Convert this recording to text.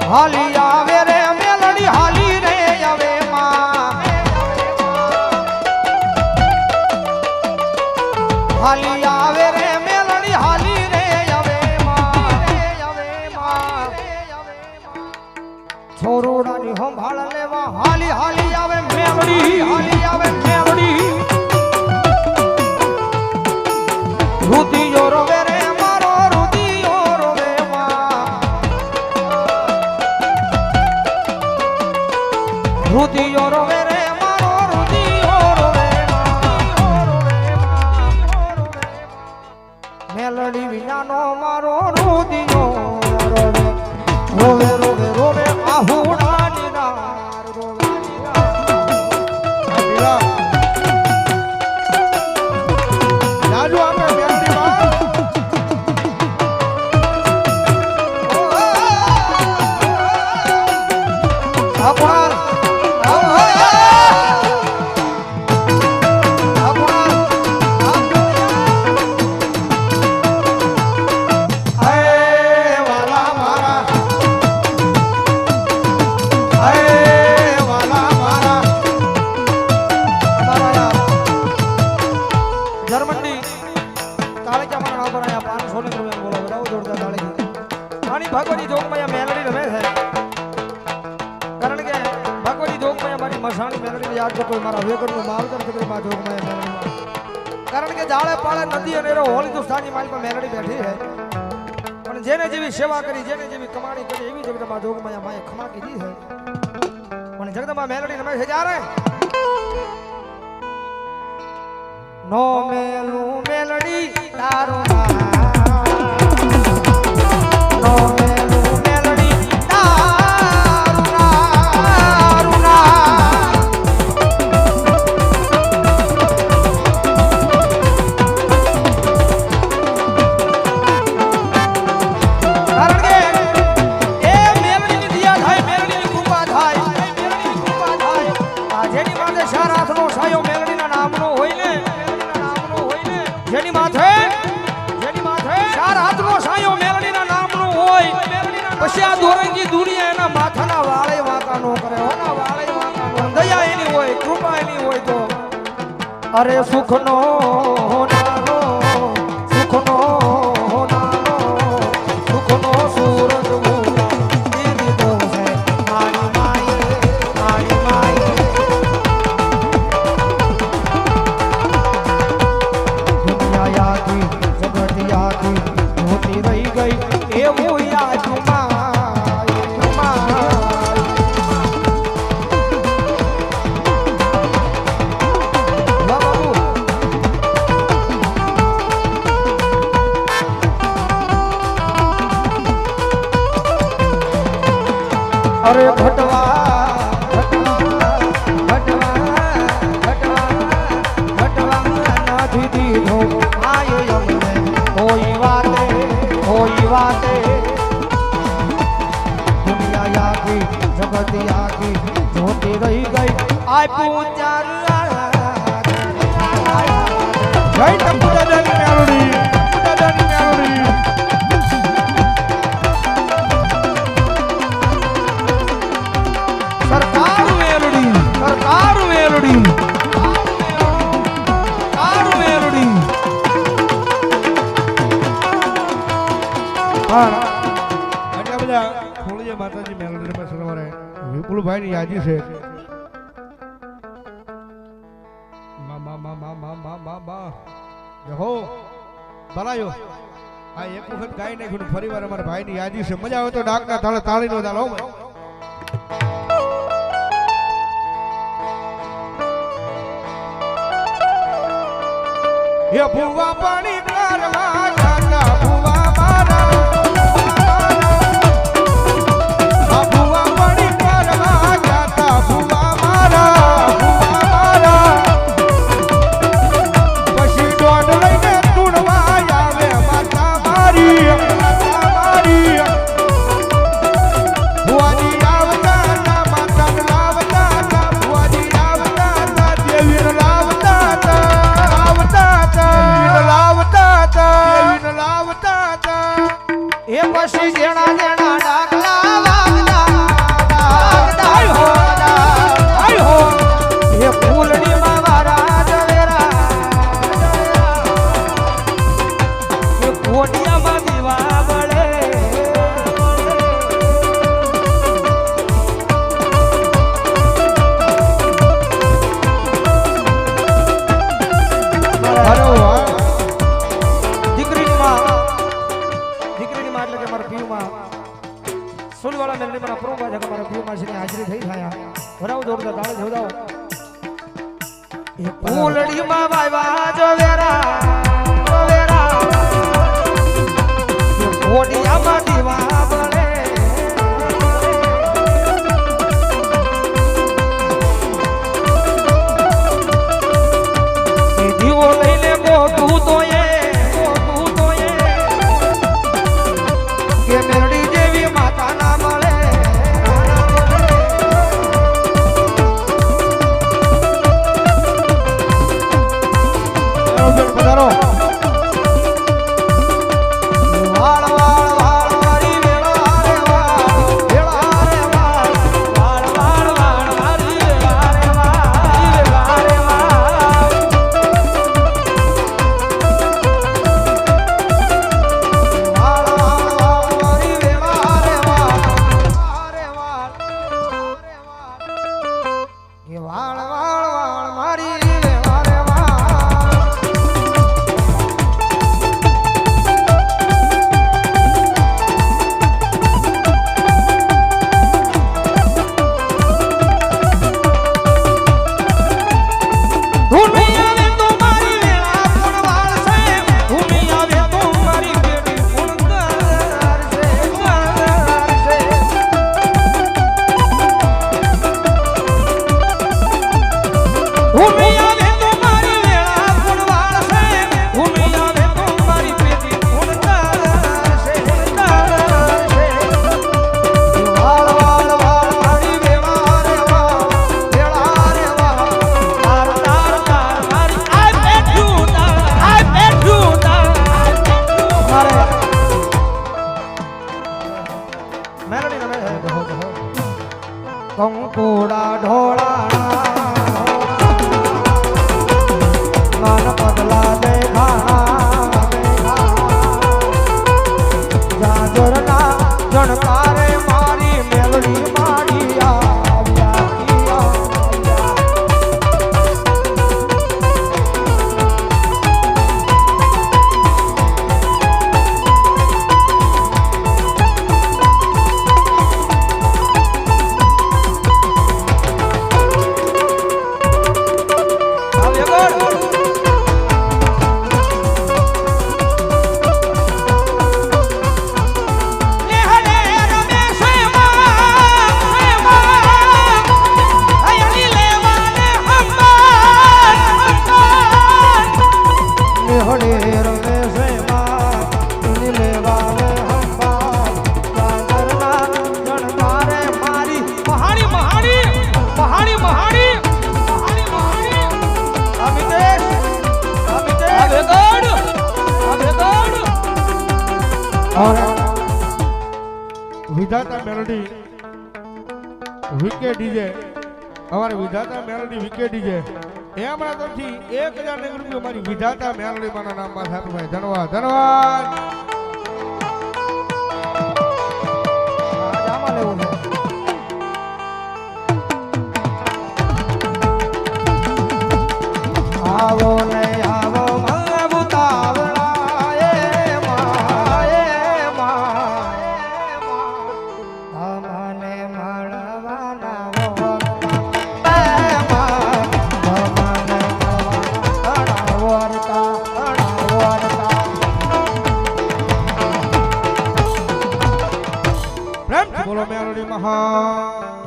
હાલી આવે રે મેલડી હાલી રે આવે માં હાલી આવે રે મેલડી હાલી રે આવે માં છોરોડાની સંભાળ લેવા હાલી હાલી આવે મેલડી હાલી આવે મેલડી રુદિયો રોવે રે મારો રુદિયો રોવે માં રુદિયો રોવે રે મારો રુદિયો રોવે મેલડી વિનાનો મારો રુદિયો રોવે રોવે રોવે રોવે આહુડા નિરાર રોવે નિરાર રાજુ આપણે મેલડી માં આપણ ભગવતી જોગમાં મેલડી રમે છે કારણ કે ભગવતી જોગમાં મારી મસાણી મેલડીને યાદ કરતો મારા વેગરનું માવતર ચક્રમાં જોગમાં મેલડીમાં કારણ કે જાળે પાળે નદી અને હોળી દુસ્તાની માલમાં મેલડી બેઠી છે પણ જેને જેવી સેવા કરી જેને જેવી કમાણી કરી એવી જગદંબા જોગમાં માએ ખમા કીધી છે પણ જગદંબા મેલડી રમે છે જ્યારે નો મેલું મેલડી તારું નામ નો પછી આ દોરંગી દુનિયા એના માથાના વાળે વાંકા નો કરે હોના વાળે વાંકા નો દયા એની હોય કૃપા એની હોય તો અરે સુખનો હોનારો સુખનો હોનારો સુખનો સૂરજ મોલા દીદી દો છે મારી માએ દુનિયા યાદી જગત યાદી હોતી રહી ગઈ એવું યાદ અરે ભટવા નથી દીધો આયો અમને કોઈ વાતે દુનિયા યાદી જગત યાદી જોતી રહી ગઈ આપ્યું ચાર જય ટપુડાની મેલડી સરકાર મેલડી હા આટલા બધા ખોળીએ માતાજી મેલડી રમે સવારે વિપુલભાઈ ની યાદી છે હો ભલાયો આ એક વખત ગાઈ નાખ્યું ફરી વાર અમારા ભાઈ ની યાદી છે મજા આવે તો ડાકના તાળે તાળી નો તાળ હો ये भुवा पानी करवा जाता भुवा मारा भुवा पानी करवा जाता भुवा मारा પછી દોડ લઈને તુણવા આવે માતા મારી ભુવાની આવતા માતા લાવતા ભુવાની આવતા દેવી લાવતા એ પછી જેણા જેણા ડાકલા વાગતા ઓડિયામાં દીવા વળે દીકરીની માં એટલે કે મારા પીયુમાં સુલવાળા મેલની મારા પ્રોમાં છે કે મારા પીયુમાં છે હાજરી થઈ થાય ભરાવ દોડતા તાળે જોડાવ એ ફૂલડીમાં વાયવા જો વેરા ઓડિયામાં દીવા બળે એ દીવો લઈને ગોતું તો કે મેરડી જેવી માતા ના મળે પધારો કંકુડા ઢોળાણા મન પગલા દેખાણા જાજરના જણકારે મારી મેલડી મારી આવ્યા વિધાતા મેલોડી વીકે ડીજે અમારે વિધાતા મેલોડી વીકે ડીજે એ હમણાં તરફથી 1000 રૂપિયા મારી વિધાતા મેલોડી માના નામમાં થાતું ભાઈ ધન્યવાદ ધન્યવાદ આમાં લેવું છે આવો ને આવો બોલો મેલોડી મહા